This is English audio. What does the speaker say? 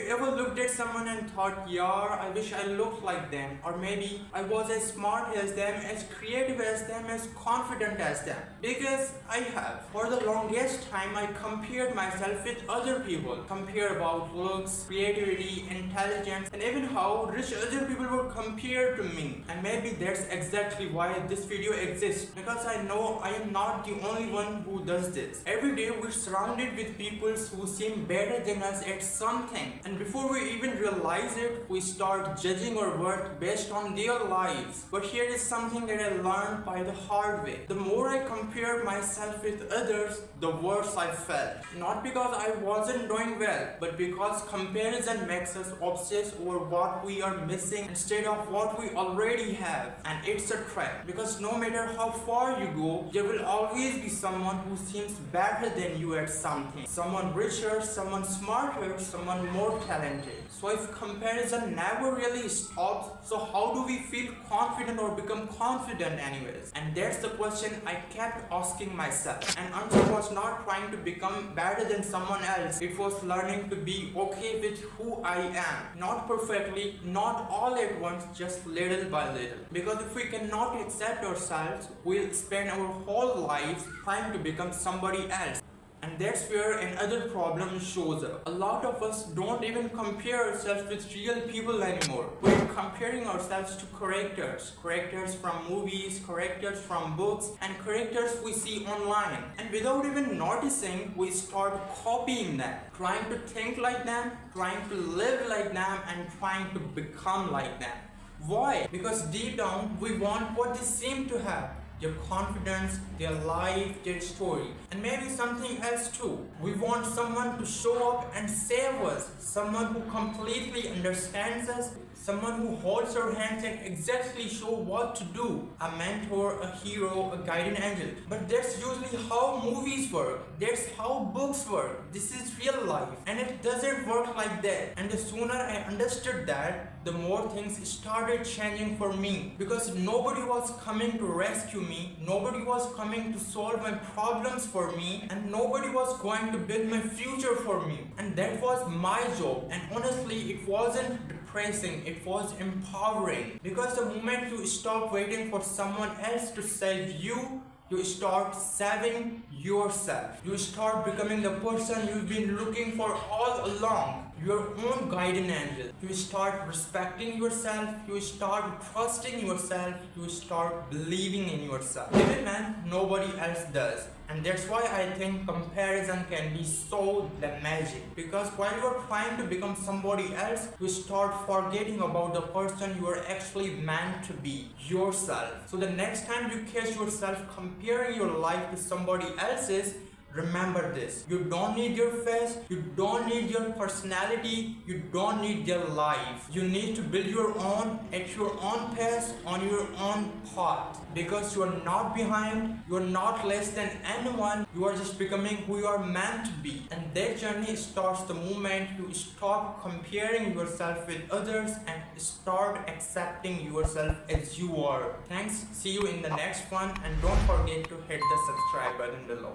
ever looked at someone and thought, yeah, I wish I looked like them, or maybe I was as smart as them, as creative as them, as confident as them? Because I have. For the longest time, I compared myself with other people. Compare about looks, creativity, intelligence, and even how rich other people were compared to me. And maybe that's exactly why this video exists, because I know I am not the only one who does this. Every day we're surrounded with people who seem better than us at something, and before we even realize it, we start judging our worth based on their lives. But here is something that I learned by the hard way. The more I compared myself with others, the worse I felt. Not because I wasn't doing well, but because comparison makes us obsess over what we are missing instead of what we already have. And it's a trap, because no matter how far you go, there will always be someone who seems better than you at something. Someone richer, someone smarter, someone more talented. So if comparison never really stops, so how do we feel confident or become confident anyways? And that's the question I kept asking myself. And answer was not trying to become better than someone else. It was learning to be okay with who I am. Not perfectly, not all at once, just little by little. Because if we cannot accept ourselves, we'll spend our whole lives trying to become somebody else. And that's where another problem shows up. A lot of us don't even compare ourselves with real people anymore. We're comparing ourselves to characters from movies, characters from books, and characters we see online. And without even noticing, we start copying them, trying to think like them, trying to live like them, and trying to become like them. Why? Because deep down, we want what they seem to have. Their confidence, their life, their story, and maybe something else too. We want someone to show up and save us, someone who completely understands us, someone who holds our hands and exactly show what to do. A mentor, a hero, a guardian angel. But that's usually how movies work. That's how books work. This is real life, and it doesn't work like that. And the sooner I understood that, the more things started changing for me. Because nobody was coming to rescue me, nobody was coming to solve my problems for me, and nobody was going to build my future for me. And that was my job. And honestly, it wasn't depressing, it was empowering. Because the moment you stop waiting for someone else to save you, you start saving yourself. You start becoming the person you've been looking for all along. Your own guardian angel. You start respecting yourself, you start trusting yourself, you start believing in yourself. Even when nobody else does. And that's why I think comparison can be so damaging. Because while you're trying to become somebody else, you start forgetting about the person you are actually meant to be, yourself. So the next time you catch yourself comparing your life to somebody else's, remember this: you don't need your face, you don't need your personality, you don't need their life. You need to build your own at your own pace, on your own path. Because you are not behind, you are not less than anyone, you are just becoming who you are meant to be. And that journey starts the moment you stop comparing yourself with others and start accepting yourself as you are. Thanks, see you in the next one, and don't forget to hit the subscribe button below.